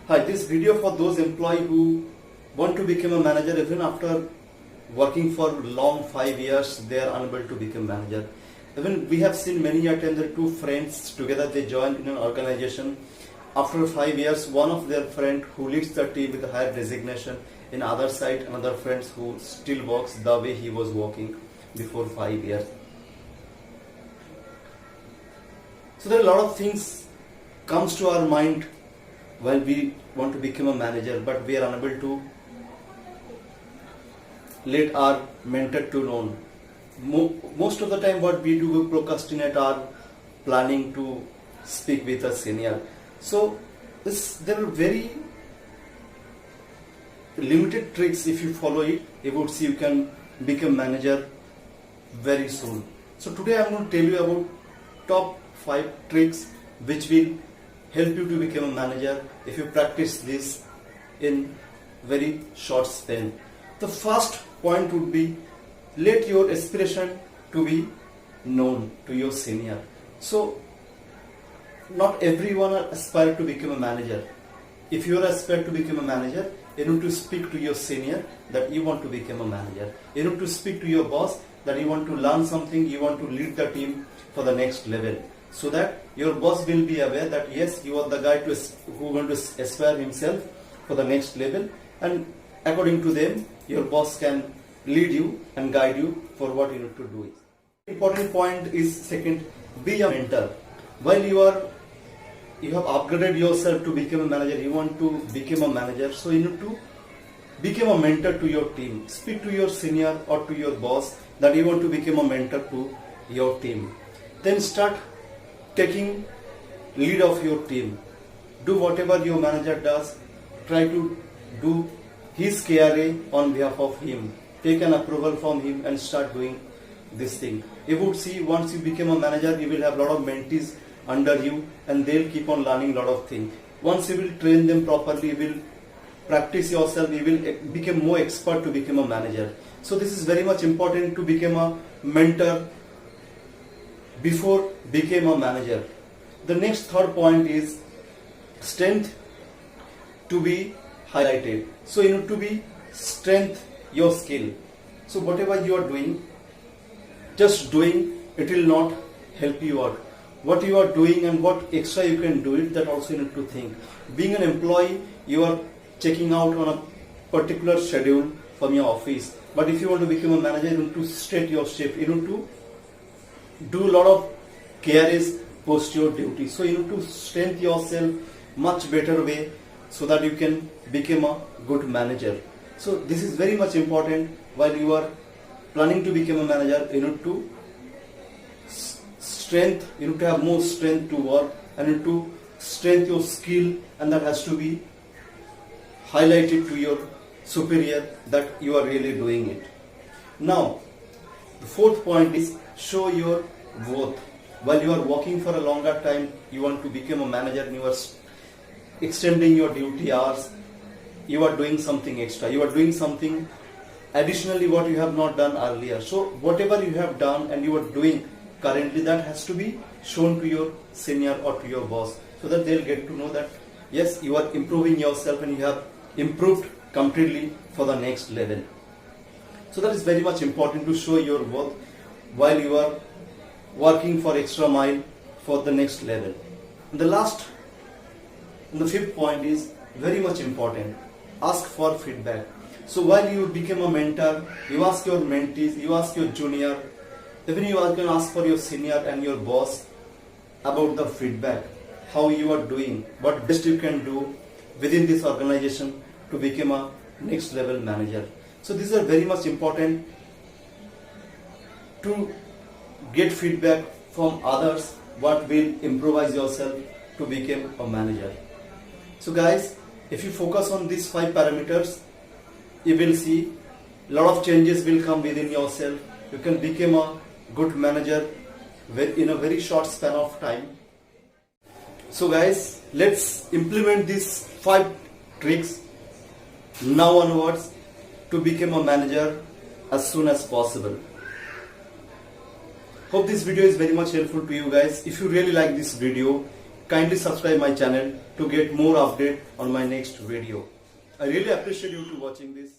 Hi, this video for those employees who want to become a manager even after working for long 5 years, they are unable to become manager. Even we have seen many a time that two friends together they join in an organization. After 5 years, one of their friend who leads the team with a higher designation, in other side another friends who still works the way he was working before 5 years. So there are a lot of things comes to our mind while we want to become a manager, but we are unable to let our mentor to know. Most of the time what we do, we procrastinate our planning to speak with a senior. So there are very limited tricks. If you follow it, you would see you can become manager very soon. So today I am going to tell you about top 5 tricks which will help you to become a manager if you practice this in very short span. The first point would be, let your aspiration to be known to your senior. So not everyone aspire to become a manager. If you aspire to become a manager, you need to speak to your senior that you want to become a manager. You need to speak to your boss that you want to learn something, you want to lead the team for the next level, so that your boss will be aware that yes, you are the guy who want to aspire himself for the next level, and according to them your boss can lead you and guide you for what you need to do. Important point is second, be a mentor. While you have upgraded yourself to become a manager, you want to become a manager, so you need to become a mentor to your team. Speak to your senior or to your boss that you want to become a mentor to your team. Then start taking lead of your team. Do whatever your manager does, try to do his KRA on behalf of him. Take an approval from him and start doing this thing. You would see once you become a manager, you will have a lot of mentees under you and they'll keep on learning a lot of things. Once you will train them properly, you will practice yourself, you will become more expert to become a manager. So this is very much important to become a mentor before became a manager. The next third point is strength to be highlighted. So you need to be strength your skill. So whatever you are doing, just doing it will not help you out. What you are doing and what extra you can do it, that also you need to think. Being an employee, you are checking out on a particular schedule from your office. But if you want to become a manager, you need to state your shift. You need to do a lot of KRAs post your duty. So you need to strengthen yourself much better way so that you can become a good manager. So this is very much important while you are planning to become a manager. You need to you need to have more strength to work, and you need to strengthen your skill, and that has to be highlighted to your superior that you are really doing it. Now the fourth point is show your worth. While you are working for a longer time, you want to become a manager and you are extending your duty hours, you are doing something extra, you are doing something additionally what you have not done earlier. So whatever you have done and you are doing currently, that has to be shown to your senior or to your boss, so that they'll get to know that yes, you are improving yourself and you have improved completely for the next level. So that is very much important to show your worth while you are working for extra mile for the next level. And the fifth point is very much important. Ask for feedback. So while you become a mentor, you ask your mentees, you ask your junior, even you can ask for your senior and your boss about the feedback, how you are doing, what best you can do within this organization to become a next level manager. So these are very much important to get feedback from others, what will improvise yourself to become a manager. So guys, if you focus on these 5 parameters, you will see a lot of changes will come within yourself. You can become a good manager in a very short span of time. So guys, let's implement these 5 tricks now onwards to become a manager as soon as possible. Hope this video is very much helpful to you guys. If you really like this video, kindly subscribe my channel to get more update on my next video. I really appreciate you to watching this.